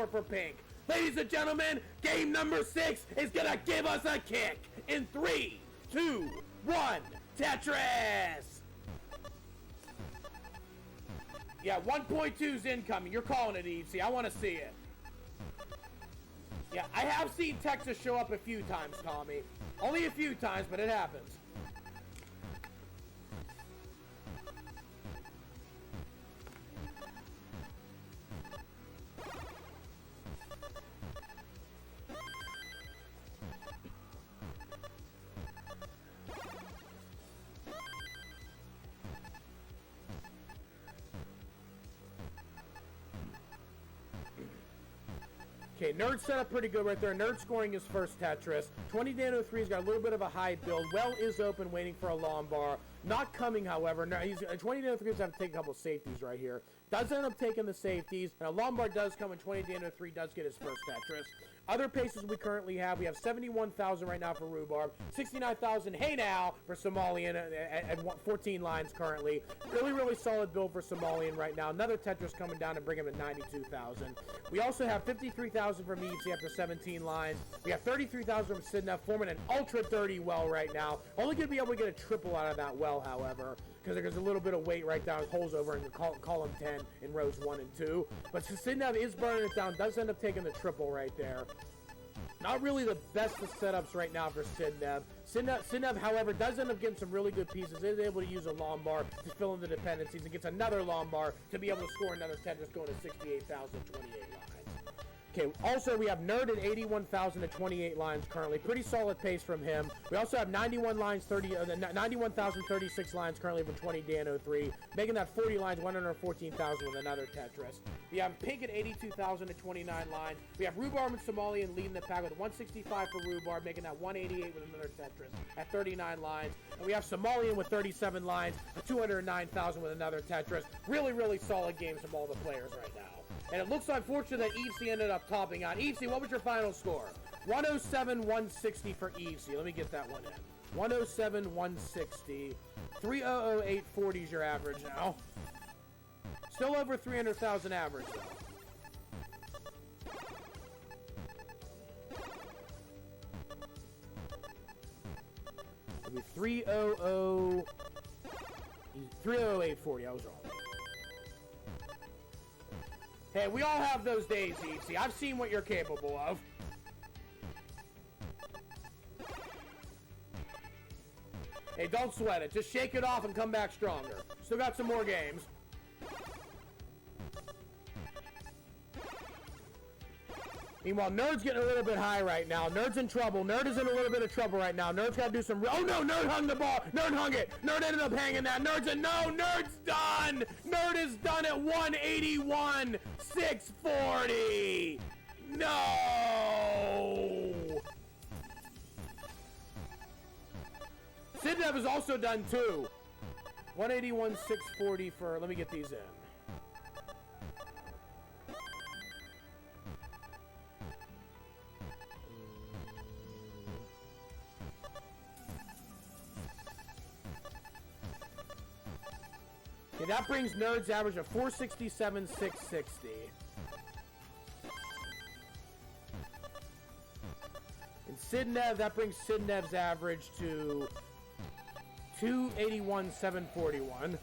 score for pink. Ladies and gentlemen, game number 6 is gonna give us a kick. In 3, 2, 1, Tetris! Yeah, 1.2's incoming. You're calling it, Eve. See, I want to see it. Yeah, I have seen Texas show up a few times, Tommy. Only a few times, but it happens. Okay, Nerd set up pretty good right there. Nerd scoring his first Tetris. 20 Dano 3's got a little bit of a high build. Well is open, waiting for a long bar. Not coming, however. No, 20 Dano 3's have to take a couple safeties right here. Does end up taking the safeties. And a long bar does come when 20 Dano 3 does get his first Tetris. Other paces we currently have, we have 71,000 right now for Rhubarb, 69,000, hey now, for Somalian at 14 lines currently. Really, really solid build for Somalian right now. Another Tetris coming down to bring him to 92,000. We also have 53,000 from EC after 17 lines. We have 33,000 from sidnev, forming an ultra dirty well right now. Only going to be able to get a triple out of that well, however, because there's a little bit of weight right down, holes over in column 10 in rows 1 and 2. But sidnev is burning it down, does end up taking the triple right there. Not really the best of setups right now for sidnev. Sidnev, however, does end up getting some really good pieces. Is able to use a long bar to fill in the dependencies and gets another long bar to be able to score another Tetris, going to 68,028 lines. Okay, also we have Nerd at 81,000 at 28 lines currently. Pretty solid pace from him. We also have 91,036 lines currently from 20 Dano 3, making that 40 lines, 114,000 with another Tetris. We have Pink at 82,000 at 29 lines. We have Rhubarb and Somalian leading the pack with 165 for Rhubarb, making that 188 with another Tetris at 39 lines. And we have Somalian with 37 lines at 209,000 with another Tetris. Really, really solid games from all the players right now. And it looks unfortunate that Evesy ended up topping out. Evesy, what was your final score? 107-160 for Evesy. Let me get that one in. 107-160. 300-840 is your average now. Still over 300,000 average, though. It'll be 300-840. I was wrong. Hey, we all have those days, Evesy. I've seen what you're capable of. Hey, don't sweat it. Just shake it off and come back stronger. Still got some more games. Meanwhile, Nerd's getting a little bit high right now. Nerd's in trouble. Nerd is in a little bit of trouble right now. Nerd's got to do some... Oh, no! Nerd hung the ball! Nerd hung it! Nerd ended up hanging that. Nerd's in... No! Nerd's done! Nerd is done at 181! 640! No! sidnev is also done, too. 181, 640 for... Let me get these in. Okay, that brings Nerd's average of 467, 660. And sidnev, that brings sidnev's average to 281, 741.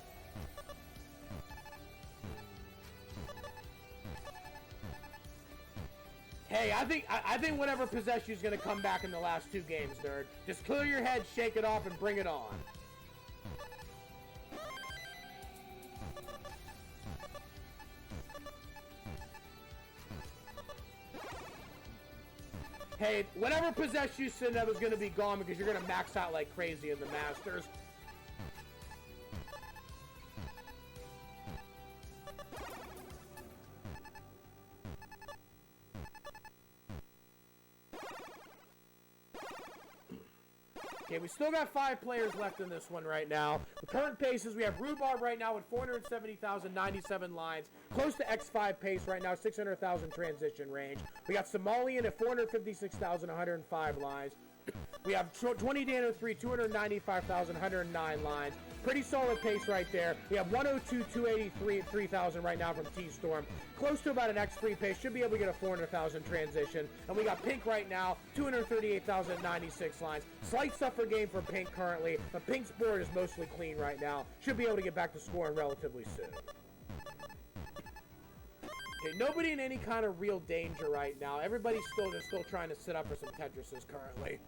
Hey, I think whatever possessed you is going to come back in the last 2 games, Nerd. Just clear your head, shake it off, and bring it on. Hey, whatever possessed you, sidnev, is going to be gone because you're going to max out like crazy in the Masters. Okay, we still got 5 players left in this one right now. The current paces, we have Rhubarb right now with 470,000, 97 lines. Close to X5 pace right now, 600,000 transition range. We got Somalian at 456,000, 105 lines. We have 20 Dano 3, 295,109 lines. Pretty solid pace right there. We have 102, 283, 3,000 right now from T-Storm. Close to about an X3 pace. Should be able to get a 400,000 transition. And we got Pink right now, 238,096 lines. Slight suffer game for Pink currently, but Pink's board is mostly clean right now. Should be able to get back to scoring relatively soon. Okay, nobody in any kind of real danger right now. Everybody's still trying to sit up for some Tetrises currently.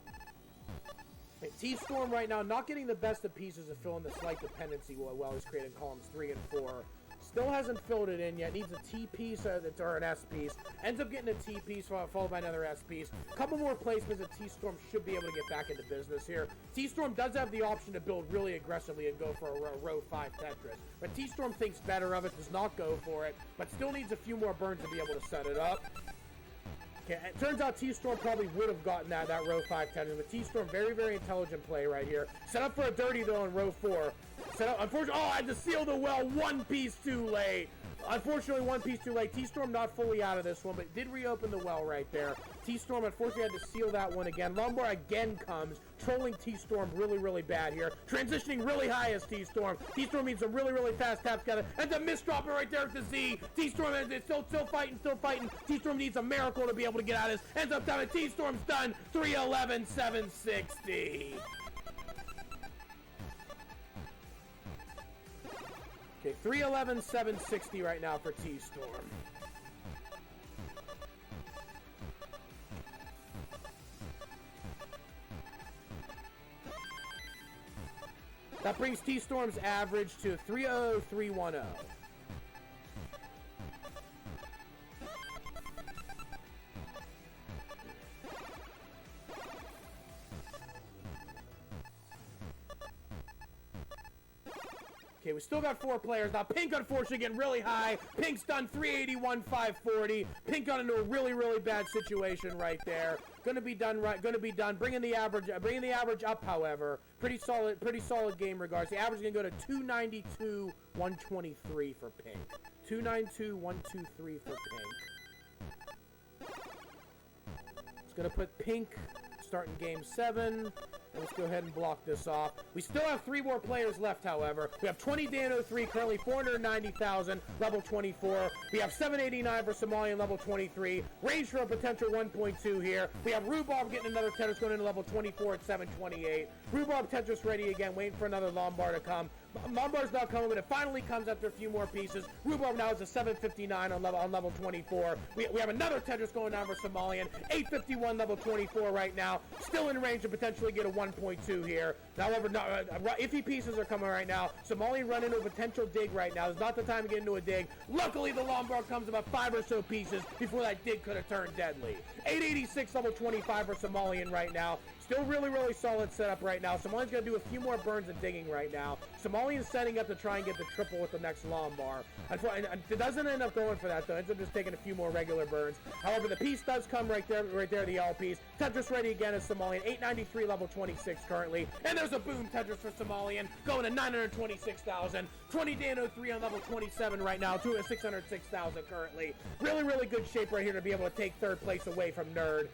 T-Storm right now not getting the best of pieces to fill in the slight dependency while he's creating columns 3 and 4. Still hasn't filled it in yet. Needs a T piece or an S piece. Ends up getting a T piece followed by another S piece. A couple more placements and T-Storm should be able to get back into business here. T-Storm does have the option to build really aggressively and go for a row 5 Tetris. But T-Storm thinks better of it, does not go for it, but still needs a few more burns to be able to set it up. Okay, it turns out T-Storm probably would have gotten that row 5 Tetris, but T-Storm, very, very intelligent play right here. Set up for a dirty, though, in row 4. Set up, unfortunately, I had to seal the well one piece too late. Unfortunately, one piece too late. T-Storm not fully out of this one, but did reopen the well right there. T-Storm, unfortunately, had to seal that one again. Lombard again comes, trolling T-Storm really, really bad here. Transitioning really high as T-Storm. T-Storm needs some really, really fast taps together. And the misdropper right there at the Z. T-Storm is still fighting. T-Storm needs a miracle to be able to get out of this. Ends up done. T-Storm's done. 311, 760. Okay, 311, 760 right now for T-Storm. That brings T-Storm's average to 30310. Okay, we still got 4 players. Now, Pink, unfortunately, getting really high. Pink's done 381, 540. Pink got into a really, really bad situation right there. Gonna be done right. Gonna be done. Bringing the average up, however. Pretty solid game regards. The average is gonna go to 292, 123 for Pink. 292, 123 for Pink. It's gonna put Pink starting game 7. Let's go ahead and block this off. We still have 3 more players left, however. We have 20 Dano 3, currently 490,000, level 24. We have 789 for Somalian, level 23. Range for a potential 1.2 here. We have Rhubarb getting another Tetris going into level 24 at 728. Rhubarb Tetris ready again, waiting for another Lombard to come. Lombard's not coming, but it finally comes after a few more pieces. Rhubarb now is a 759 on level 24. We have another Tetris going down for Somalian. 851 level 24 right now. Still in range to potentially get a 1.2 here. However, iffy pieces are coming right now. Somalian run into a potential dig right now. It's not the time to get into a dig. Luckily, the Lombard comes about 5 or so pieces before that dig could have turned deadly. 886 level 25 for Somalian right now. Still really, really solid setup right now. Somalian's going to do a few more burns and digging right now. Somalian's setting up to try and get the triple with the next Lombard. It doesn't end up going for that, though. It ends up just taking a few more regular burns. However, the piece does come right there, the L piece. Tetris ready again is Somalian. 893 level 26 currently. And there's a boom Tetris for Somalian, going to 926,000. 20 Dano 3 on level 27 right now, to 606,000 currently. Really, really good shape right here to be able to take 3rd place away from Nerd.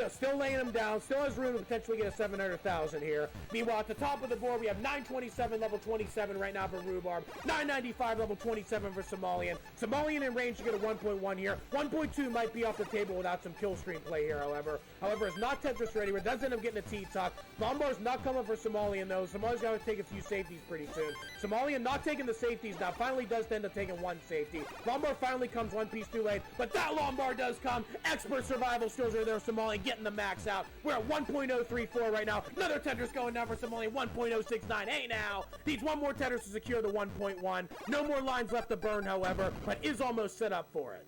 Still laying him down, still has room to potentially get a 700,000 here. Meanwhile, at the top of the board, we have 927 level 27 right now for Rhubarb, 995 level 27 for Somalian. Somalian in range to get a 1.1 here. 1.2 might be off the table without some kill stream play here, however. However, it's not Tetris ready, but does end up getting a T-Tuck. Lombard's not coming for Somalian, though. Somalian's got to take a few safeties pretty soon. Somalian not taking the safeties now, finally does end up taking 1 safety. Lombard finally comes 1 piece too late, but that Lombard does come. Expert survival skills are there. Somalian getting the max out. We're at 1.034 right now. Another Tetris going down for Somalian. 1.069. Hey now. Needs 1 more Tetris to secure the 1.1. No more lines left to burn, however, but is almost set up for it.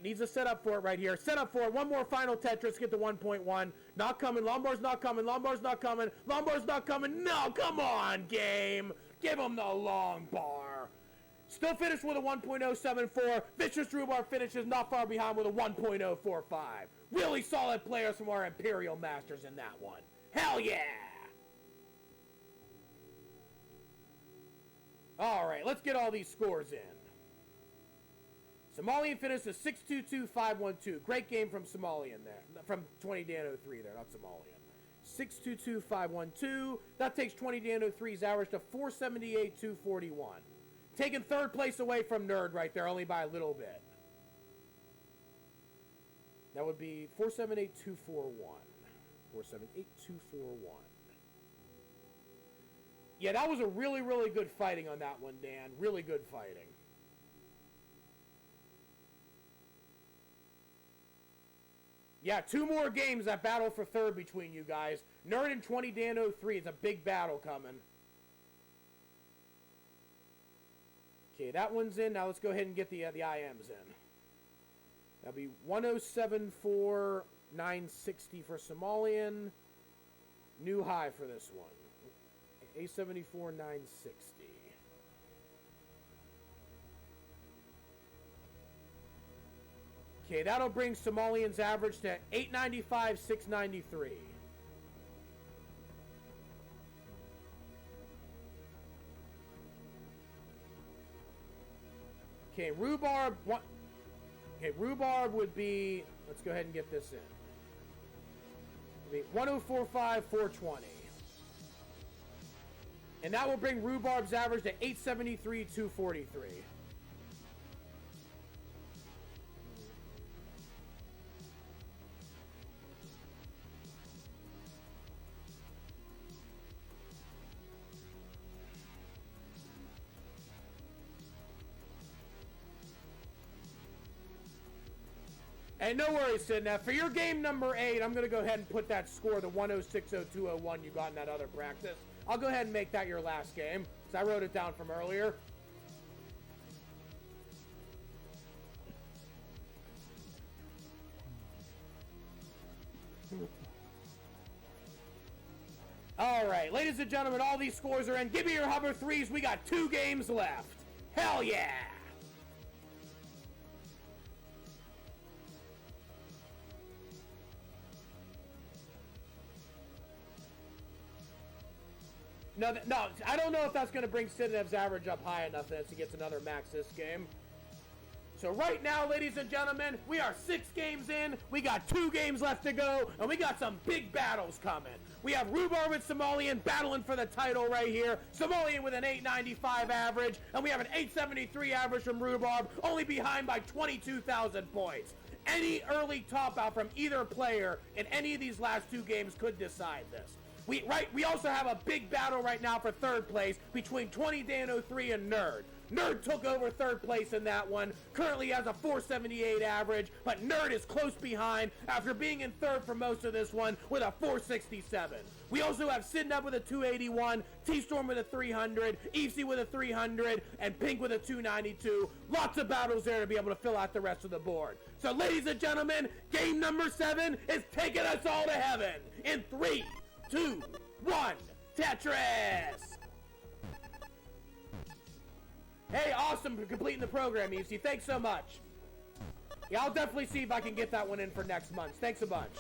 Needs a setup for it right here. Set up for it. 1 more final Tetris. Get the 1.1. Not coming. Lombard's not coming. Lombard's not coming. Lombard's not coming. No, come on, game. Give him the long bar. Still finished with a 1.074. Vicious Rhubarb finishes not far behind with a 1.045. Really solid players from our Imperial Masters in that one. Hell yeah! Alright, let's get all these scores in. Somalian finished a 622-512. Great game from Somalian there. From 20 Dano 3 there, not Somalian. 622512. That takes 20 Dano 3's average to 478,241. Taking third place away from Nerd right there, only by a little bit. That would be 478,241. 478,241. Yeah, that was a really, really good fighting on that one, Dan. Really good fighting. Yeah, 2 more games that battle for third between you guys. Nerd and 20 Dan 03. It's a big battle coming. Okay, that one's in. Now let's go ahead and get the IMs in. That'll be 107,4,960 for Somalian. New high for this one. 874,960. Okay, that'll bring Somalian's average to 895,693. Okay, Rhubarb. Okay, Rhubarb would be. Let's go ahead and get this in. It'll be 104,5,420. And that will bring Rhubarb's average to 873,243. And no worries, sidnev. For your game number 8, I'm going to go ahead and put that score, the 106,0201 you got in that other practice. I'll go ahead and make that your last game, because I wrote it down from earlier. All right, ladies and gentlemen, all these scores are in. Give me your hover 3s. We got 2 games left. Hell yeah! No, I don't know if that's going to bring sidnev's average up high enough that he gets another max this game. So right now, ladies and gentlemen, we are 6 games in. We got 2 games left to go, and we got some big battles coming. We have Rhubarb with Somalian battling for the title right here. Somalian with an 895 average, and we have an 873 average from Rhubarb, only behind by 22,000 points. Any early top out from either player in any of these last 2 games could decide this. We also have a big battle right now for third place between 20 Dan 03 and Nerd. Nerd took over third place in that one. Currently has a 478 average, but Nerd is close behind after being in third for most of this one with a 467. We also have sidnev with a 281, T-Storm with a 300, Evesy with a 300, and Pink with a 292. Lots of battles there to be able to fill out the rest of the board. So ladies and gentlemen, game number 7 is taking us all to heaven in 3, 2, 1, Tetris! Hey, awesome for completing the program, Evesy. Thanks so much. Yeah, I'll definitely see if I can get that one in for next month. Thanks a bunch.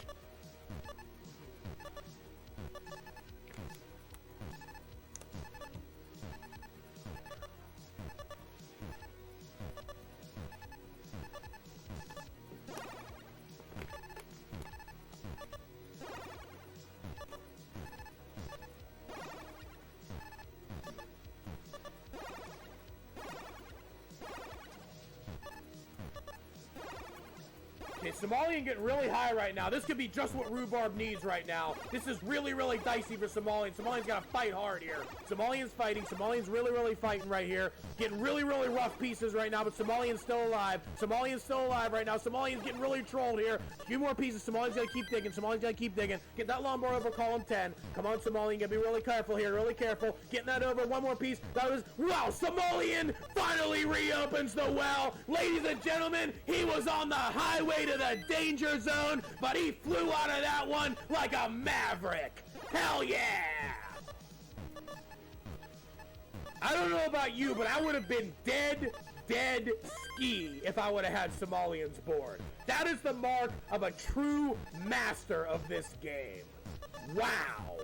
Okay, Somalian getting really high right now. This could be just what Rhubarb needs right now. This is really, really dicey for Somalian. Somalian's got to fight hard here. Somalian's fighting. Somalian's really, really fighting right here. Getting really, really rough pieces right now, but Somalian's still alive. Somalian's still alive right now. Somalian's getting really trolled here. A few more pieces. Somalian's got to keep digging. Somalian's got to keep digging. Get that lawnmower over column 10. Come on, Somalian. Got to be really careful here. Really careful. Getting that over. One more piece. That was... Wow! Somalian finally reopens the well. Ladies and gentlemen, he was on the highway to the danger zone, but he flew out of that one like a maverick. Hell yeah! I don't know about you, but I would have been dead ski if I would have had Somalian's board. That is the mark of a true master of this game. Wow.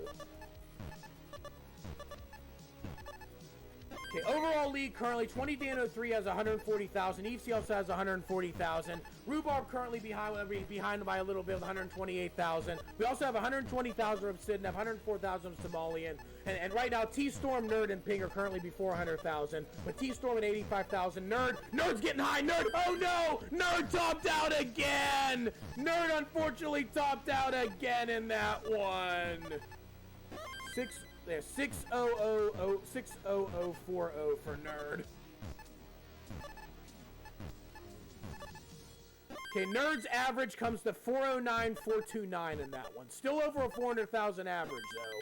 Okay, overall lead currently, 20 Dan 03 has 140,000. Evesy also has 140,000. Rhubarb currently behind by a little bit with 128,000. We also have 120,000 of sidnev, 104,000 of Somalian, and right now T-Storm, Nerd, and Ping are currently before 100,000. With T-Storm at 85,000. Nerd's getting high. Nerd, oh no! Nerd topped out again! Nerd unfortunately topped out again in that one. 60040 for Nerd. Okay, Nerd's average comes to 409,429 in that one. Still over a 400,000 average, though.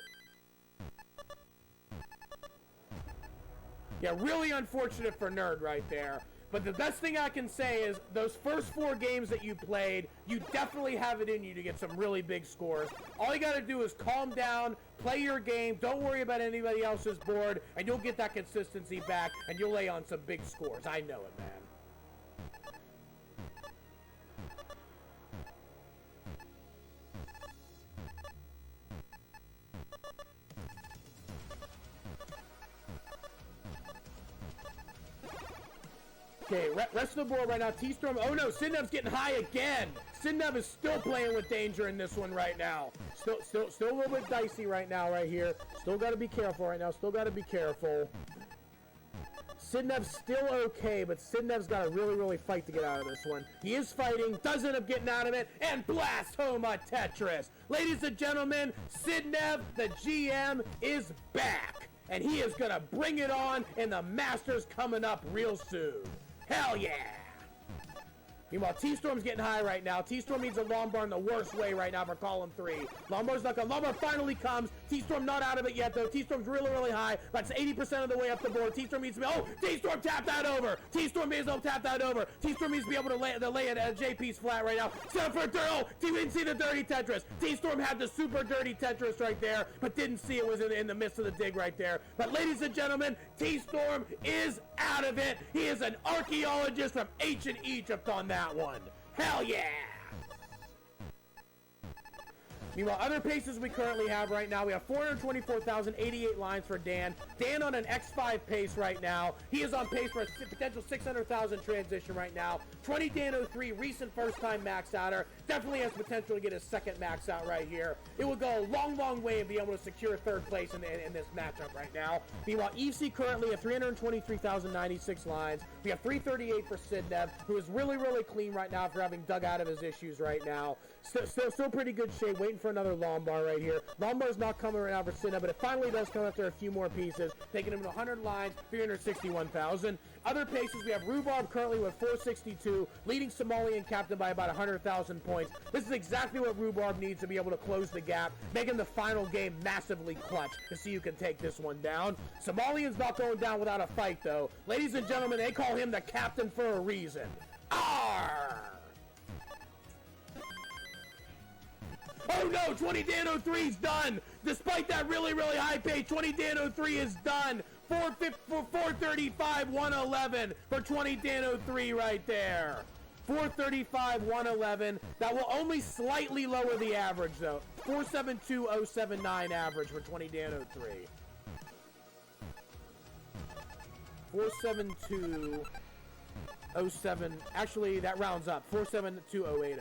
Yeah, really unfortunate for Nerd right there. But the best thing I can say is those first 4 games that you played, you definitely have it in you to get some really big scores. All you got to do is calm down, play your game, don't worry about anybody else's board, and you'll get that consistency back, and you'll lay on some big scores. I know it, man. Okay, rest of the board right now. T-Storm. Oh no, sidnev's getting high again. sidnev is still playing with danger in this one right now. Still a little bit dicey right now, right here. Still got to be careful right now. Still got to be careful. sidnev's still okay, but sidnev's got to really fight to get out of this one. He is fighting, does end up getting out of it, and blast home a Tetris. Ladies and gentlemen, sidnev, the GM, is back. And he is going to bring it on, and the Masters coming up real soon. Hell yeah! Meanwhile, T-Storm's getting high right now. T-Storm needs a Lombard in the worst way right now for column 3. Lombard's not gonna. Lombard finally comes. T-Storm not out of it yet, though. T-Storm's really high. That's 80% of the way up the board. T-Storm needs to be. Oh, T-Storm tapped that over. T-Storm needs to tap that over. T-Storm needs to be able to lay it at JP's flat right now. Set up for a dirt. Oh, he didn't see the dirty Tetris. T-Storm had the super dirty Tetris right there, but didn't see it was in the midst of the dig right there. But ladies and gentlemen, T-Storm is out of it. He is an archaeologist from ancient Egypt on that one. Hell yeah! Meanwhile, other paces we currently have right now, we have 424,088 lines for Dan. Dan on an X5 pace right now. He is on pace for a potential 600,000 transition right now. 20 Dan 03, recent first-time max outer. Definitely has potential to get his second max out right here. It will go a long way and be able to secure third place in this matchup right now. Meanwhile, EC currently at 323,096 lines. We have 338 for sidnev, who is really clean right now for having dug out of his issues right now. Still pretty good shape, waiting for another Lombard right here. Lombard's not coming right now for sidnev, but it finally does come after a few more pieces, taking him to 100 lines, 361,000. Other paces, we have Rhubarb currently with 462, leading Somalian captain by about 100,000 points. This is exactly what Rhubarb needs to be able to close the gap, making the final game massively clutch to see who can take this one down. Somalian's not going down without a fight, though. Ladies and gentlemen, they call him the captain for a reason. Arr! Oh no, 20 Dan 03 is done. Despite that really high pace, 20 Dan 03 is done. 435, 111 for 20 Dan 03 right there. 435, 111. That will only slightly lower the average though. 472,079 average for 20 Dan 03. 472,007. Actually, that rounds up. 472,080.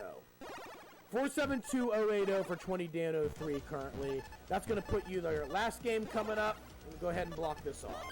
472,080 for 20 Dan 03 currently. That's going to put you there. Last game coming up. We'll go ahead and block this off.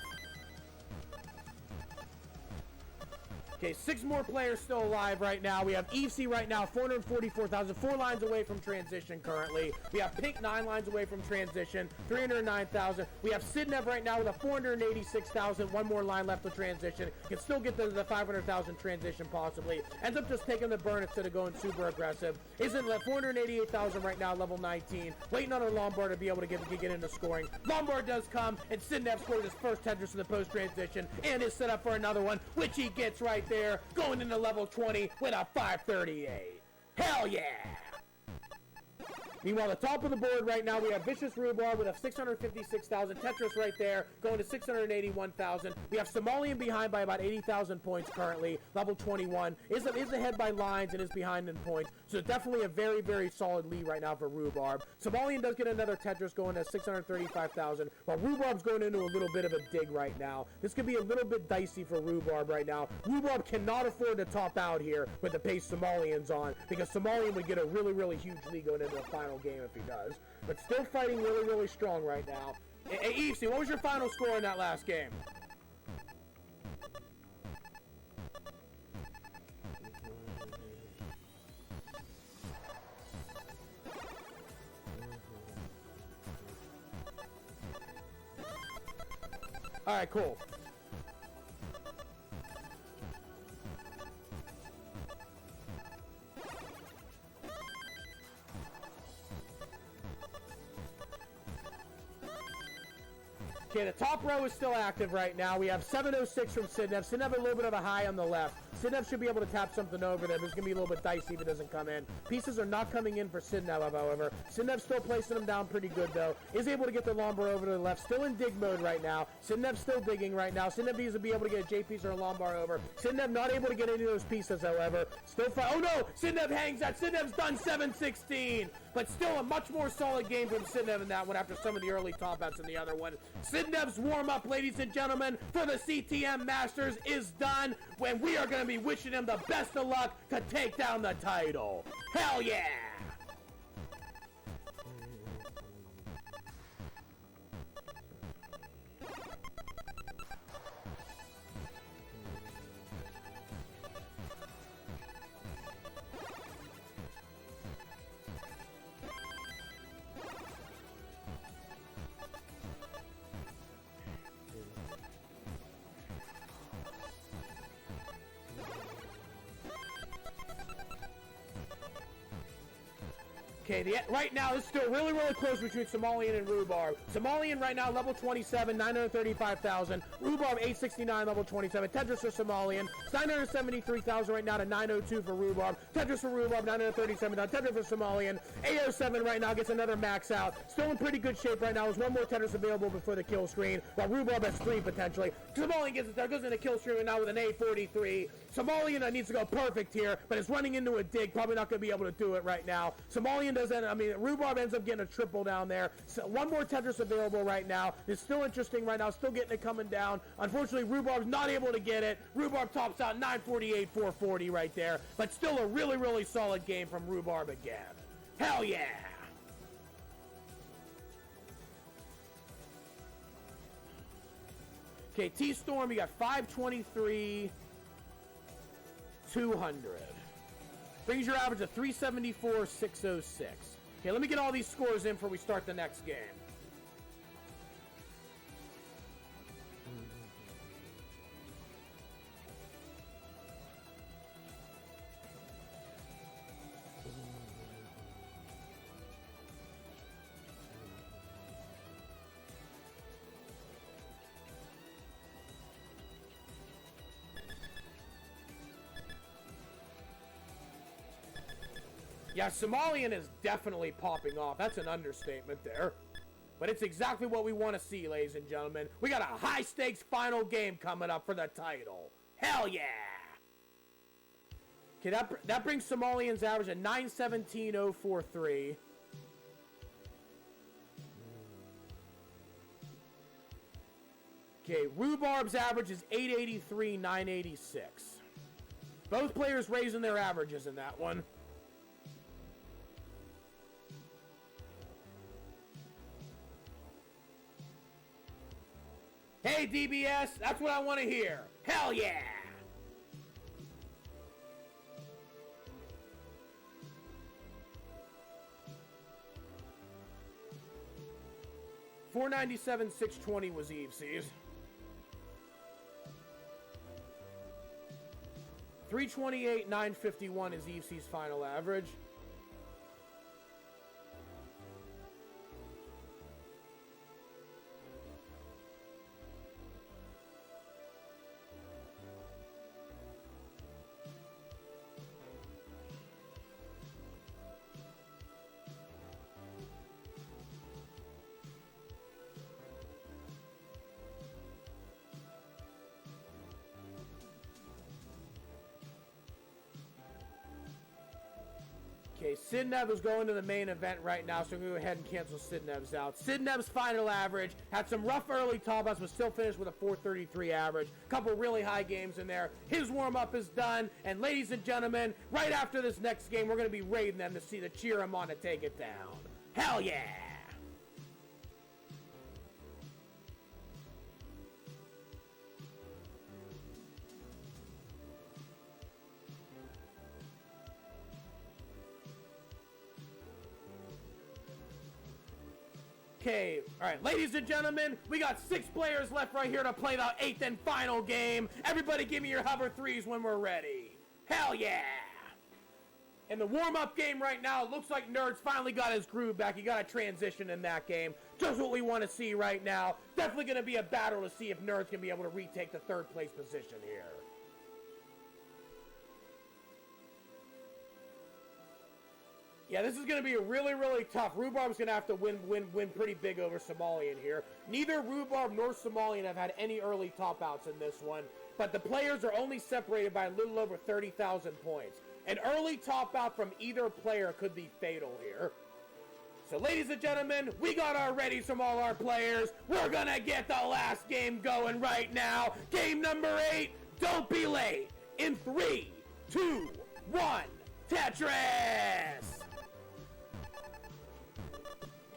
Okay, 6 more players still alive right now. We have EC right now, 444,000, 4 lines away from transition currently. We have Pink 9 lines away from transition, 309,000. We have sidnev right now with a 486,000, 1 more line left to transition. Can still get the 500,000 transition possibly. Ends up just taking the burn instead of going super aggressive. Isn't at 488,000 right now, level 19. Waiting on a Lombard to be able to get into scoring. Lombard does come, and sidnev scores his first Tetris in the post transition, and is set up for another one, which he gets right there, going into level 20 with a 538. Hell yeah! Meanwhile, the top of the board right now, we have Vicious Rhubarb with a 656,000. Tetris right there, going to 681,000. We have Somalian behind by about 80,000 points currently. Level 21 is ahead by lines and is behind in points. So definitely a very, very solid lead right now for Rhubarb. Somalian does get another Tetris going to 635,000, while Rhubarb's going into a little bit of a dig right now. This could be a little bit dicey for Rhubarb right now. Rhubarb cannot afford to top out here with the pace Somalian's on, because Somalian would get a really, really huge lead going into the final game if he does. But still fighting really, really strong right now. Hey, Evesy, what was your final score in that last game? Alright, cool. Okay, the top row is still active right now. We have 706 from sidnev. sidnev a little bit of a high on the left. sidnev should be able to tap something over there, but it's going to be a little bit dicey if it doesn't come in. Pieces are not coming in for sidnev, however. sidnev still placing them down pretty good, though. Is able to get the Lombard over to the left. Still in dig mode right now. sidnev still digging right now. sidnev needs to be able to get a J piece or a Lombard over. sidnev not able to get any of those pieces, however. Still fight. Oh, no! sidnev hangs that. sidnev's done 716. But still a much more solid game from sidnev in that one after some of the early top outs in the other one. sidnev's warm-up, ladies and gentlemen, for the CTM Masters is done, when we are going to be wishing him the best of luck to take down the title. Hell yeah! Okay, right now it's still really, really close between Somalian and Rhubarb. Somalian right now level 27, 935,000. Rhubarb 869, level 27. Tetris for Somalian, 973,000 right now to 902 for Rhubarb. Tetris for Rhubarb, 937,000. Tetris for Somalian, 807 right now gets another max out. Still in pretty good shape right now. There's one more Tetris available before the kill screen, while Rhubarb has 3 potentially. Somalian gets it there, goes into kill screen right now with an 843. Somalian needs to go perfect here, but is running into a dig. Probably not going to be able to do it right now. Somalian doesn't, Rhubarb ends up getting a triple down there. So one more Tetris available right now. It's still interesting right now, still getting it coming down. Unfortunately, Rhubarb's not able to get it. Rhubarb tops out 948, 440 right there. But still a really, really solid game from Rhubarb again. Hell yeah! Okay, T-Storm, you got 523, 200. Brings your average to 374, 606. Okay, let me get all these scores in before we start the next game. Yeah, Somalian is definitely popping off. That's an understatement there. But it's exactly what we want to see, ladies and gentlemen. We got a high-stakes final game coming up for the title. Hell yeah! Okay, that brings Somalian's average at 917.043. Okay, Rhubarb's average is 883.986. Both players raising their averages in that one. Hey, DBS, that's what I want to hear. Hell yeah! $497, $620 was Evesy's. $328, $951 is Evesy's final average. Okay, sidnev is going to the main event right now, so I'm going to go ahead and cancel sidnev's out. Sidnev's final average had some rough early top outs, but still finished with a 433 average. Couple really high games in there. His warm-up is done, and ladies and gentlemen, right after this next game, we're going to be raiding them to cheer him on to take it down. Hell yeah! Okay, all right, ladies and gentlemen, we got 6 players left right here to play the 8th and final game. Everybody give me your hover 3s when we're ready. Hell yeah! In the warm-up game right now, it looks like Nerd's finally got his groove back. He got a transition in that game. Just what we want to see right now. Definitely going to be a battle to see if Nerd's can be able to retake the 3rd place position here. Yeah, this is going to be really, really tough. Rhubarb's going to have to win pretty big over Somalian here. Neither Rhubarb nor Somalian have had any early top outs in this one, but the players are only separated by a little over 30,000 points. An early top out from either player could be fatal here. So, ladies and gentlemen, we got our readies from all our players. We're going to get the last game going right now. Game number 8, don't be late. In 3, 2, 1, Tetris!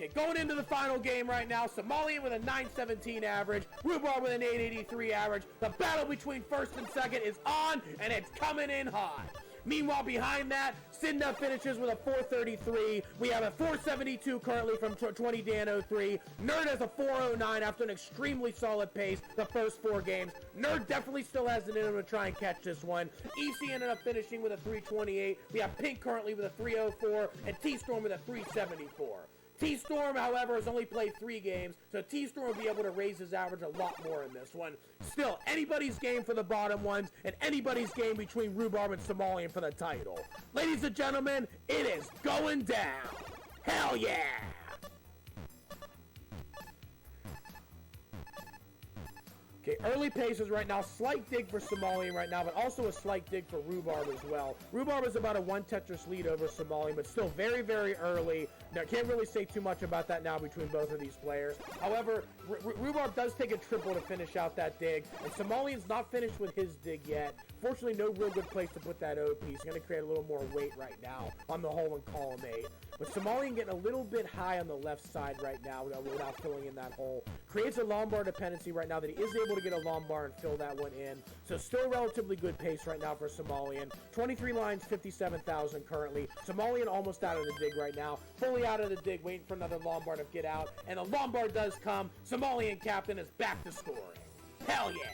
Okay, going into the final game right now, Somalian with a 917 average, Rhubarb with an 883 average. The battle between first and second is on, and it's coming in hot. Meanwhile, behind that, sidnev finishes with a 433. We have a 472 currently from 20Dan03. Nerd has a 409 after an extremely solid pace the first 4 games. Nerd definitely still has it in him to try and catch this one. EC ended up finishing with a 328. We have Pink currently with a 304, and T-Storm with a 374. T-Storm, however, has only played 3 games, so T-Storm will be able to raise his average a lot more in this one. Still, anybody's game for the bottom ones, and anybody's game between Rhubarb and Somalian for the title. Ladies and gentlemen, it is going down. Hell yeah! Okay, early paces right now, slight dig for Somalian right now, but also a slight dig for Rhubarb as well. Rhubarb is about a 1 Tetris lead over Somalian, but still very, very early. Now, can't really say too much about that now between both of these players. However, Rhubarb does take a triple to finish out that dig, and Somalian's not finished with his dig yet. Fortunately, no real good place to put that OP. He's going to create a little more weight right now on the hole in column 8. But Somalian getting a little bit high on the left side right now without filling in that hole. Creates a Lombard dependency right now that he is able to get a Lombard and fill that one in. So still relatively good pace right now for Somalian. 23 lines, 57,000 currently. Somalian almost out of the dig right now. Fully out of the dig, waiting for another Lombard to get out. And a Lombard does come. Somalian captain is back to scoring. Hell yeah!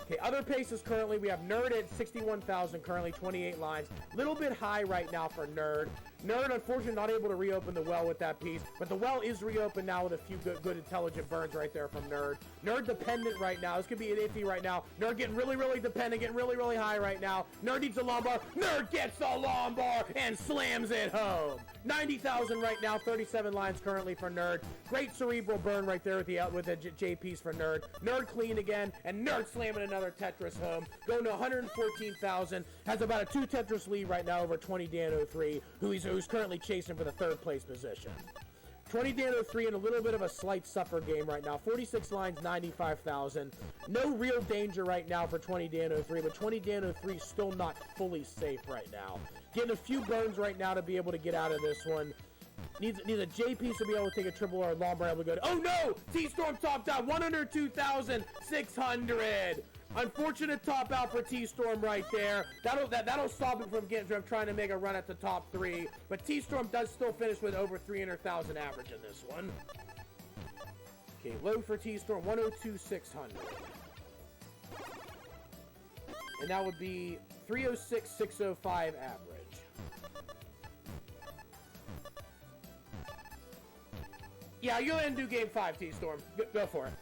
Okay, other paces currently, we have Nerd at 61,000 currently, 28 lines. Little bit high right now for Nerd. Nerd, unfortunately, not able to reopen the well with that piece, but the well is reopened now with a few good intelligent burns right there from Nerd. Nerd dependent right now. This could be an iffy right now. Nerd getting really, really dependent, getting really, really high right now. Nerd needs a Lombard. Nerd gets a Lombard and slams it home. 90,000 right now, 37 lines currently for Nerd. Great cerebral burn right there with the J piece for Nerd. Nerd clean again, and Nerd slamming another Tetris home. Going to 114,000. Has about a 2 Tetris lead right now over 20Dan03, who's currently chasing for the 3rd place position. 20Dan03 in a little bit of a slight suffer game right now. 46 lines, 95,000. No real danger right now for 20Dan03, but 20Dan03 still not fully safe right now. Getting a few burns right now to be able to get out of this one. Needs a J piece to be able to take a triple or a Lombard able to go to, oh no! T-Storm topped out, 102,600. Unfortunate top out for T-Storm right there. That'll stop him from trying to make a run at the top 3. But T-Storm does still finish with over 300,000 average in this one. Okay, low for T-Storm, 102,600. And that would be 306,605 average. Yeah, you'll end do game 5, T-Storm. Go for it.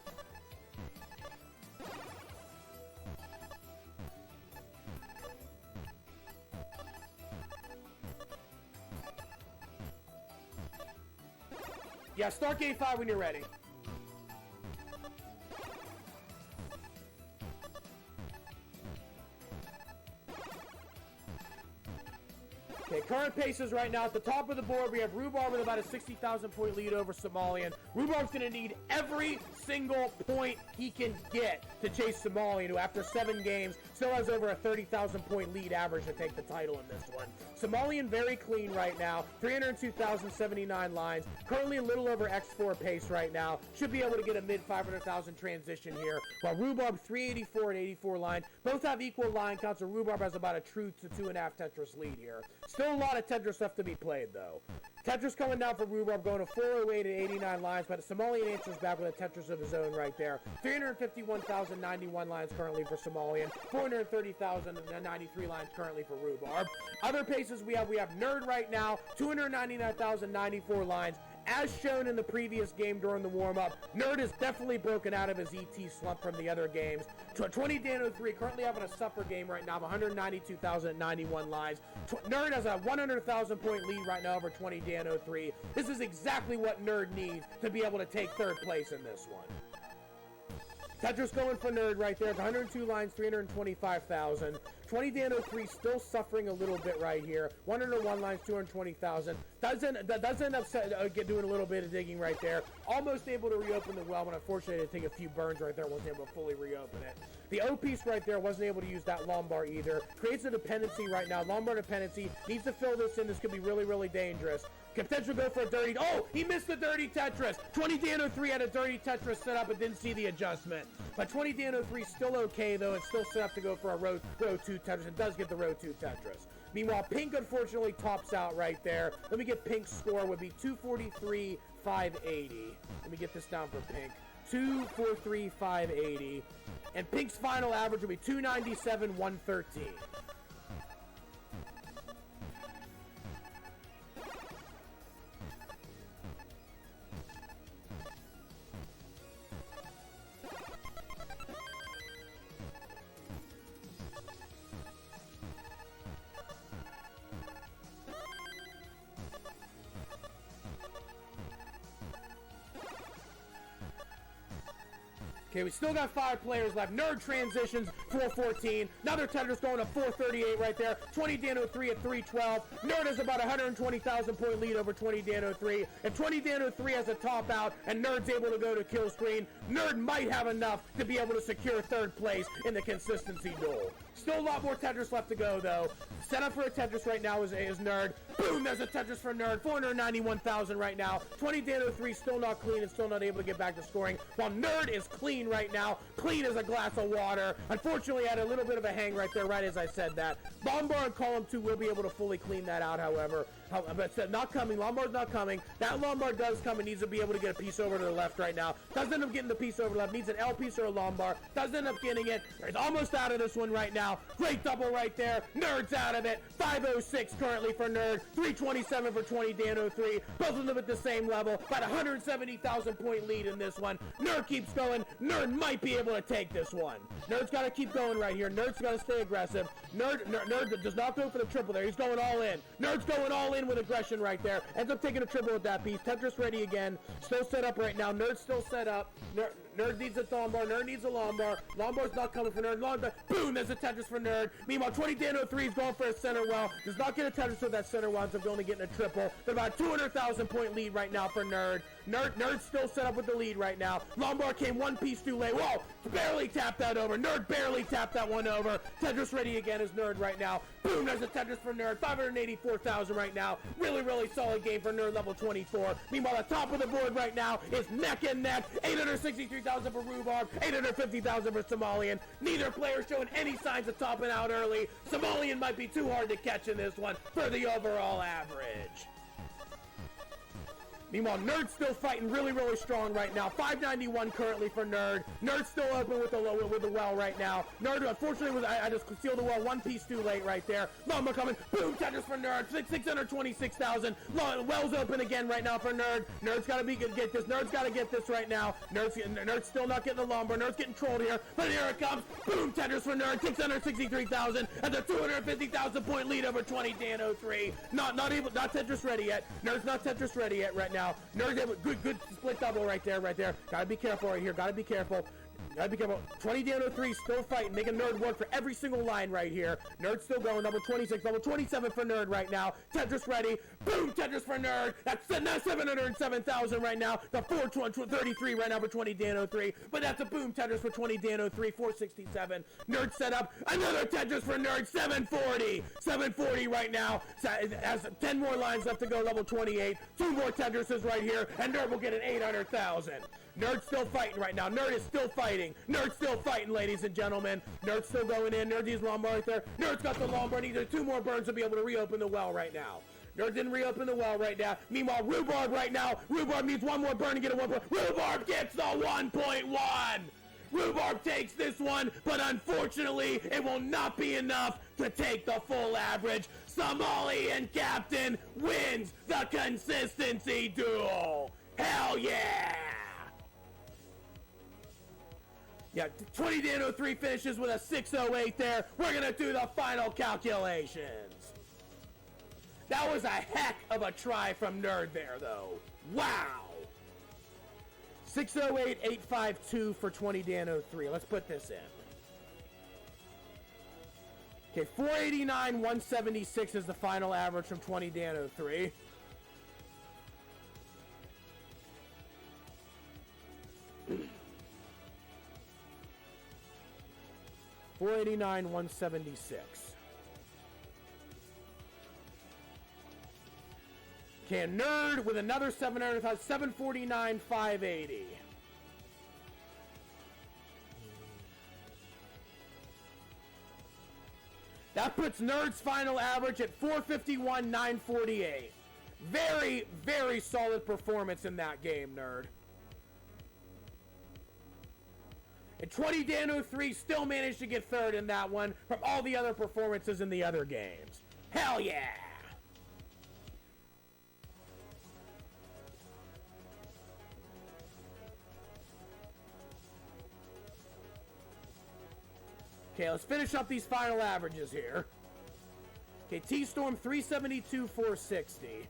Yeah, start game 5 when you're ready. Okay, current paces right now. At the top of the board, we have Rhubarb with about a 60,000 point lead over Somalian. Rhubarb's going to need every single point he can get to chase Somalian, who after 7 games still has over a 30,000 point lead average to take the title in this one. Somalian very clean right now, 302,079 lines, currently a little over X4 pace right now. Should be able to get a mid 500,000 transition here, while Rhubarb 384 and 84 line. Both have equal line counts, so Rhubarb has about a true to 2.5 Tetris lead here. Still a lot of Tetris left to be played, though. Tetris coming down for Rhubarb, going to 408 and 89 lines, but Somalian answers back with a Tetris of his own right there. 351,091 lines currently for Somalian, 430,093 lines currently for Rhubarb. Other paces we have Nerd right now, 299,094 lines. As shown in the previous game during the warm-up, Nerd is definitely broken out of his ET slump from the other games. 20 Dan 03 currently having a suffer game right now of 192,091 lines. Nerd has a 100,000 point lead right now over 20 Dan 03. This is exactly what Nerd needs to be able to take 3rd place in this one. Tetris going for Nerd right there. 102 lines, 325,000. 20 Dan 03 still suffering a little bit right here. 101 lines, 220,000. Does end up doing a little bit of digging right there. Almost able to reopen the well, but unfortunately had to take a few burns right there. Wasn't able to fully reopen it. The O piece right there wasn't able to use that Lombard either. Creates a dependency right now. Lombard dependency. Needs to fill this in. This could be really, really dangerous. Could potentially go for a dirty. Oh, he missed the dirty Tetris. 20 Dan 03 had a dirty Tetris set up and didn't see the adjustment. But 20 Dan 03 still okay, though. It's still set up to go for a row 2 Tetris. It does get the row 2 Tetris. Meanwhile, Pink unfortunately tops out right there. Let me get Pink's score would be 243,580. Let me get this down for Pink. 243,580. And Pink's final average would be 297,113. Okay, we still got 5 players left. Nerd transitions, 414. Another Tetris going to 438 right there. 20 Dan 03 at 312. Nerd has about 120,000 point lead over 20 Dan 03. If 20 Dan 03 has a top out and Nerd's able to go to kill screen, Nerd might have enough to be able to secure 3rd place in the consistency duel. Still a lot more Tetris left to go, though. Set up for a Tetris right now is Nerd. Boom, there's a Tetris for Nerd. 491,000 right now. 20 Dan 03 still not clean and still not able to get back to scoring, while Nerd is clean right now. Clean as a glass of water. Unfortunately, had a little bit of a hang right there, right as I said that. Lombard and column 2 will be able to fully clean that out, however. But not coming. Lombard's not coming. That Lombard does come and needs to be able to get a piece over to the left right now. Doesn't end up getting the piece over to the left. Needs an L piece or a Lombard. Doesn't end up getting it. He's almost out of this one right now. Great double right there. Nerd's out of it. 506 currently for Nerd. 327 for 20 Dan 03. Both of them at the same level. About 170,000 point lead in this one. Nerd keeps going. Nerd might be able to take this one. Nerd's got to keep going right here. Nerd's got to stay aggressive. Nerd does not go for the triple there. He's going all in. Nerd's going all in with aggression right there. Ends up taking a triple with that piece. Tetris ready again. Still set up right now. Nerd's still set up. Nerd needs a Lombard. Nerd needs a Lombard. Lombard's not coming for Nerd. Lombard. Boom! There's a Tetris for Nerd. Meanwhile, 20 Dan 03 is going for a center well. Does not get a Tetris with that center well. Ends up only getting a triple. But about 200,000 point lead right now for Nerd. Nerd's still set up with the lead right now. Lombard came one piece too late. Whoa! Barely tapped that over. Nerd barely tapped that one over. Tetris ready again is Nerd right now. Boom! There's a Tetris for Nerd. 584,000 right now. Really, really solid game for Nerd level 24. Meanwhile, the top of the board right now is neck and neck. 863,000 for Rhubarb. 850,000 for Somalian. Neither player showing any signs of topping out early. Somalian might be too hard to catch in this one for the overall average. Meanwhile, Nerd's still fighting really, really strong right now. 591 currently for Nerd. Nerd's still open with the well right now. Nerd, unfortunately, I just sealed the well one piece too late right there. Lombard coming. Boom, Tetris for Nerd. 626,000. Well's open again right now for Nerd. Nerd's got to get this. Nerd's got to get this right now. Nerd's still not getting the Lombard. Nerd's getting trolled here. But here it comes. Boom, Tetris for Nerd. 663,000. And a 250,000 point lead over 20 Dan 03. Not Tetris ready yet. Nerd's not Tetris ready yet right now. Nerd's able, good split double right there. Gotta be careful right here. Gotta be careful. Gotta be careful. 20 down 03, still fighting. Making Nerd work for every single line right here. Nerd still going. Level 26, level 27 for Nerd right now. Tetris ready. Boom, Tetris for Nerd. That's 707,000 right now. The 433 right now for 20 Dan 03. But that's a boom Tetris for 20 Dan 03. 467. Nerd set up. Another Tetris for Nerd. 740. 740 right now. Has 10 more lines left to go. Level 28. 2 more Tetrises right here. And Nerd will get an 800,000. Nerd's still fighting right now. Nerd is still fighting. Nerd's still fighting, ladies and gentlemen. Nerd's still going in. Nerd needs long bar right there. Nerd's got the long bar. Needs 2 more burns to be able to reopen the well right now. Nerd didn't reopen the well right now. Meanwhile, Rhubarb right now. Rhubarb needs 1 more burn to get a 1 point. Rhubarb gets the 1.1. Rhubarb takes this one, but unfortunately, it will not be enough to take the full average. Somalian Captain wins the consistency duel. Hell yeah! Yeah, 20 Dan 03 finishes with a 608 there. We're going to do the final calculations. That was a heck of a try from Nerd there, though. Wow. 608,852 for 20 Dan 03. Let's put this in. Okay, 489,176 is the final average from 20 Dan 03. $489,176. Okay, Nerd with another 700,000, 749,580. That puts Nerd's final average at 451,948. Very, very solid performance in that game, Nerd. And 20 Dan 03 still managed to get third in that one from all the other performances in the other games. Hell yeah! Okay, let's finish up these final averages here. Okay, T-Storm 372, 460.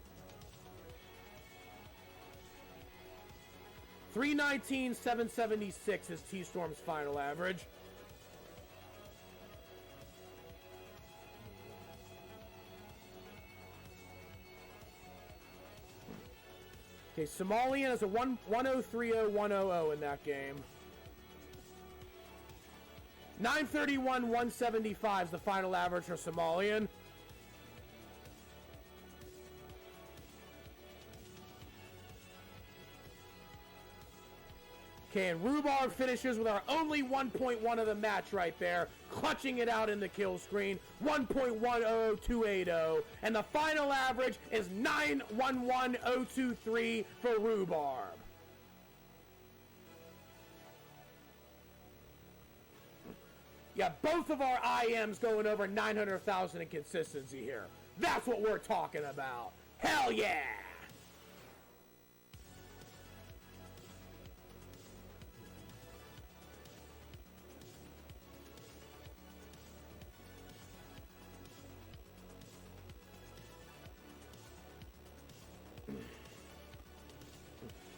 319, 776 is T-Storm's final average. Okay, Somalian has a 1030, 100 in that game. 931, 175 is the final average for Somalian. Okay, and Rhubarb finishes with our only 1.1 of the match right there, clutching it out in the kill screen, 1.100280, and the final average is 911023 for Rhubarb. Yeah, both of our IMs going over 900,000 in consistency here. That's what we're talking about. Hell yeah!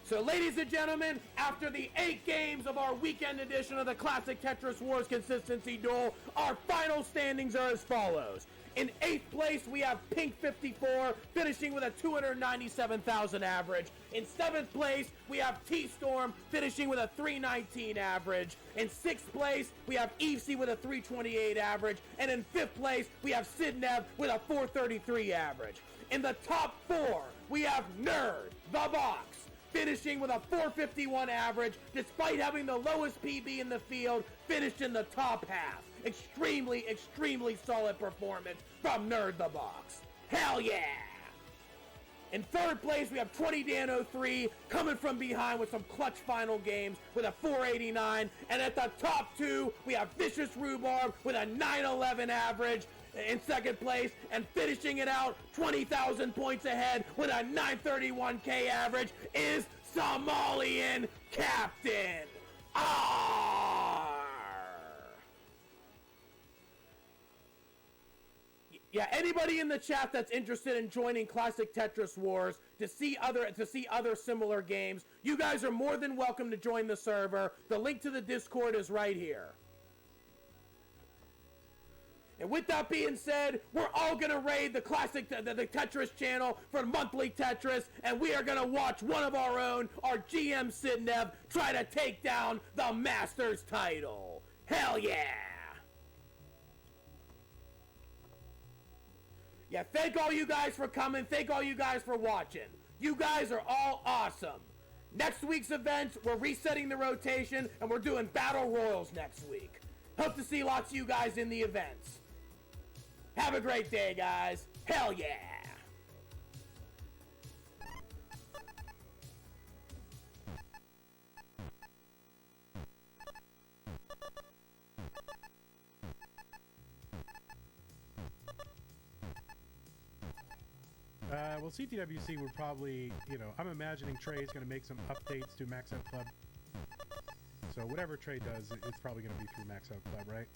So, ladies and gentlemen, after the 8 games of our weekend edition of the Classic Tetris Wars Consistency Duel, our final standings are as follows. In 8th place, we have Pink 54, finishing with a 297,000 average. In 7th place, we have T-Storm, finishing with a 319 average. In 6th place, we have Evesy with a 328 average. And in 5th place, we have sidnev with a 433 average. In the top 4, we have Nerd, the Box, finishing with a 451 average, despite having the lowest PB in the field, finished in the top half. Extremely, extremely solid performance from Nerd the Box. Hell yeah! In 3rd place, we have 20 Dan 03, coming from behind with some clutch final games with a 489. And at the top 2, we have Vicious Rhubarb with a 911 average in 2nd place, and finishing it out 20,000 points ahead with a 931k average is Somalian Captain. Yeah, anybody in the chat that's interested in joining Classic Tetris Wars to see other similar games, you guys are more than welcome to join the server. The link to the Discord is right here. And with that being said, we're all gonna raid the the Tetris channel for monthly Tetris, and we are gonna watch one of our own, our GM sidnev, try to take down the Masters title. Hell yeah! Yeah, thank all you guys for coming. Thank all you guys for watching. You guys are all awesome. Next week's events, we're resetting the rotation, and we're doing Battle Royals next week. Hope to see lots of you guys in the events. Have a great day, guys. Hell yeah! Well, CTWC would probably, I'm imagining Trey's going to make some updates to Max Out Club. So whatever Trey does, it's probably going to be through Max Out Club, right?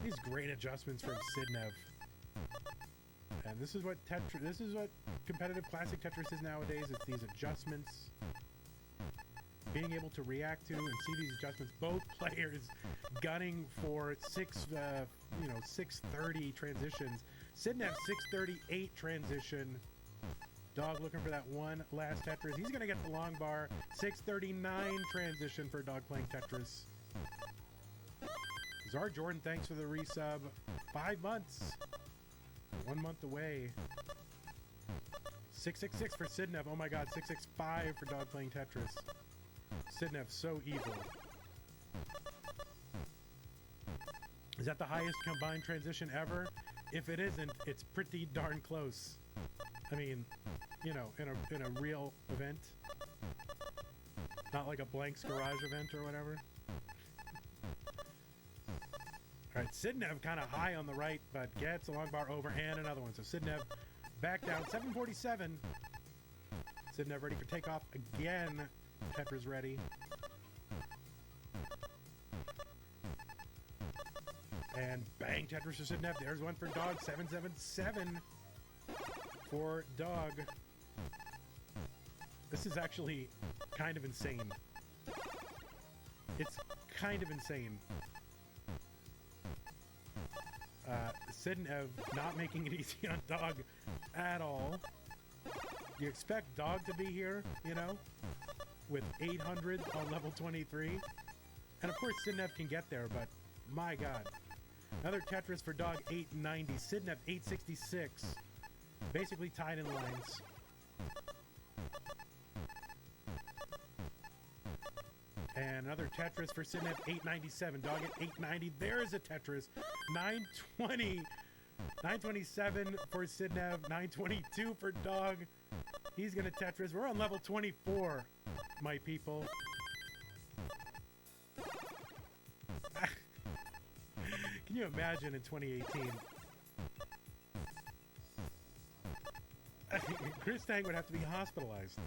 These great adjustments from sidnev. And this is what competitive classic Tetris is nowadays. It's these adjustments. Being able to react to and see these adjustments. Both players gunning for 630 transitions. sidnev 638 transition. Dog looking for that one last Tetris. He's going to get the long bar. 639 transition for Dog playing Tetris. Czar Jordan, thanks for the resub. 5 months. 1 month away. 666 for sidnev. Oh my god, 665 for Dog playing Tetris. sidnev, so evil. Is that the highest combined transition ever? If it isn't, it's pretty darn close. I mean, in a real event. Not like a Blank's Garage event or whatever. Alright, sidnev kind of high on the right, but gets a long bar over and another one. So sidnev back down, 747. sidnev ready for takeoff again. Tetris ready. And bang, Tetris for sidnev. There's one for Dog, 777 for Dog. This is actually kind of insane. It's kind of insane. sidnev not making it easy on Dog at all. You expect Dog to be here, with 800 on level 23. And of course sidnev can get there, but my god. Another Tetris for Dog, 890. sidnev 866. Basically tied in lines. And another Tetris for sidnev, 897. Dog at 890. There's a Tetris. 920. 927 for sidnev. 922 for Dog. He's gonna Tetris. We're on level 24, my people. Can you imagine in 2018? Chris Tang would have to be hospitalized.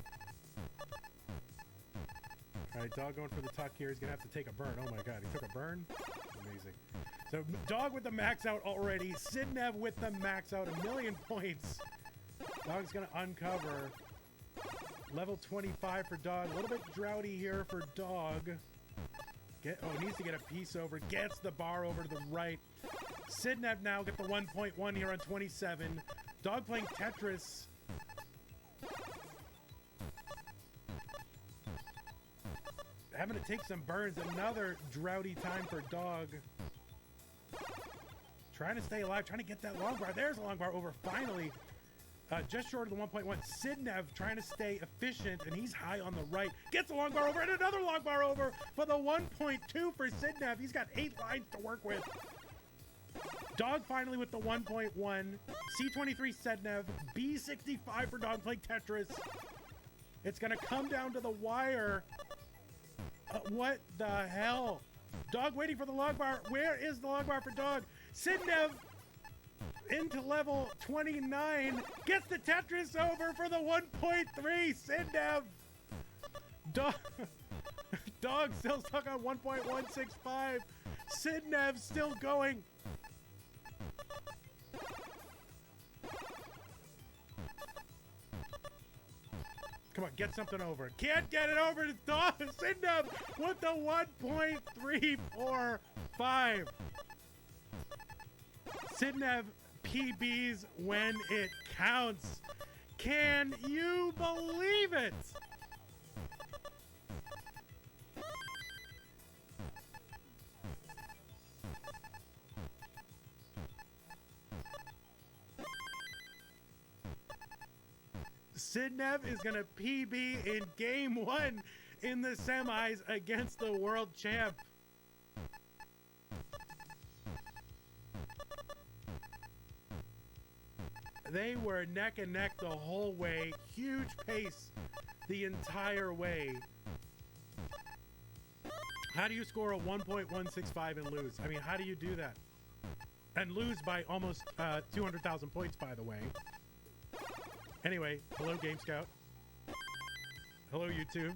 Alright, Dog going for the tuck here. He's going to have to take a burn. Oh my god, he took a burn? Amazing. So, Dog with the max out already. sidnev with the max out. 1,000,000 points. Dog's going to uncover. Level 25 for Dog. A little bit droughty here for Dog. Needs to get a piece over. Gets the bar over to the right. sidnev now get the 1.1 here on 27. Dog playing Tetris. Having to take some burns. Another droughty time for Dog. Trying to stay alive. Trying to get that long bar. There's a long bar over finally. Just short of the 1.1. sidnev trying to stay efficient, and he's high on the right. Gets a long bar over, and another long bar over for the 1.2 for sidnev. He's got 8 lines to work with. Dog finally with the 1.1. C23 sidnev. B65 for Dog playing Tetris. It's going to come down to the wire. What the hell? Dog waiting for the log bar. Where is the log bar for Dog? sidnev into level 29. Gets the Tetris over for the 1.3. sidnev. Dog still stuck on 1.165. sidnev still going. Come on, get something over. Can't get it over to sidnev with the 1.345. sidnev PBs when it counts. Can you believe it? sidnev is going to PB in game 1 in the semis against the world champ. They were neck and neck the whole way. Huge pace the entire way. How do you score a 1.165 and lose? I mean, how do you do that? And lose by almost 200,000 points, by the way. Anyway, hello, Game Scout. Hello, YouTube.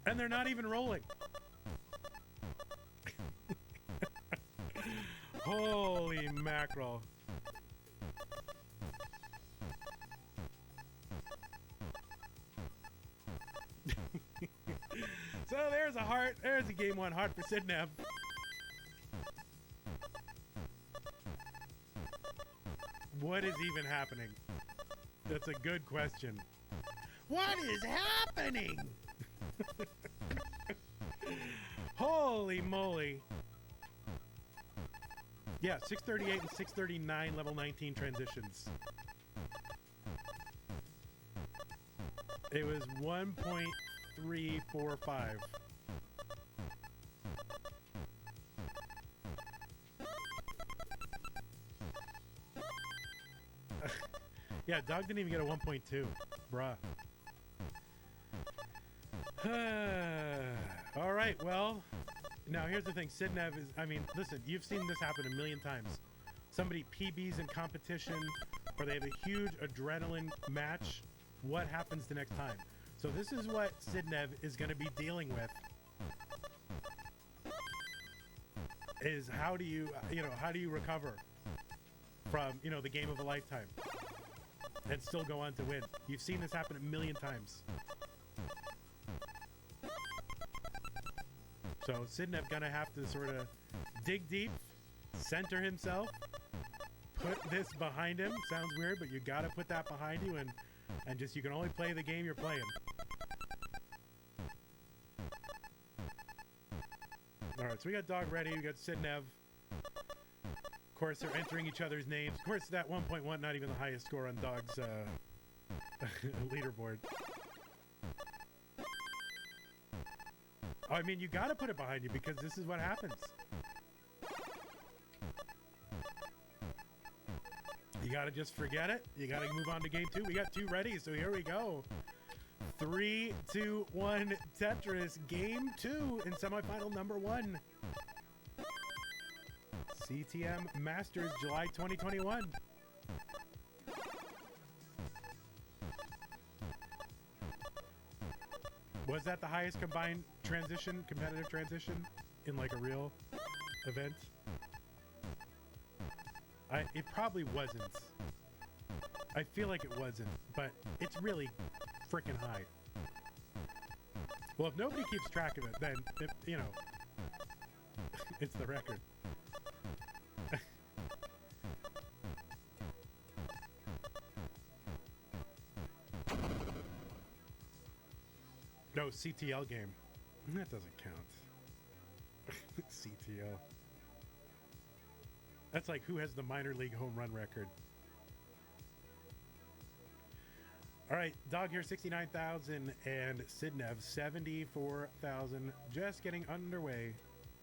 And they're not even rolling. Holy mackerel. So there's a heart. There's a game 1 heart for sidnev. What is even happening? That's a good question. What is happening? Holy moly. Yeah, 638 and 639 level 19 transitions. It was 1.345. Yeah, Dog didn't even get a 1.2. Bruh. All right, well, now here's the thing. sidnev is, I mean, listen, you've seen this happen a million times. Somebody PBs in competition, or they have a huge adrenaline match. What happens the next time? So this is what sidnev is going to be dealing with. Is how do you, how do you recover from, the game of a lifetime and still go on to win? You've seen this happen a million times. So sidnev gonna have to sort of dig deep, center himself, put this behind him. Sounds weird, but you gotta put that behind you, and just you can only play the game you're playing. All right, so we got Dog ready. We got sidnev. Of course, they're entering each other's names. Of course, that 1.1 not even the highest score on Dog's leaderboard. I mean, you gotta put it behind you because this is what happens. You gotta just forget it. You gotta move on to game 2. We got 2 ready, so here we go. 3, 2, 1, Tetris, game 2 in semifinal number 1. CTM Masters, July 2021. Was that the highest combined transition, competitive transition, in like a real event? It probably wasn't. I feel like it wasn't, but it's really freaking high. Well, if nobody keeps track of it, then, it's the record. No, CTL game. That doesn't count. CTL. That's like who has the minor league home run record. All right, Dog here, 69,000, and sidnev, 74,000. Just getting underway.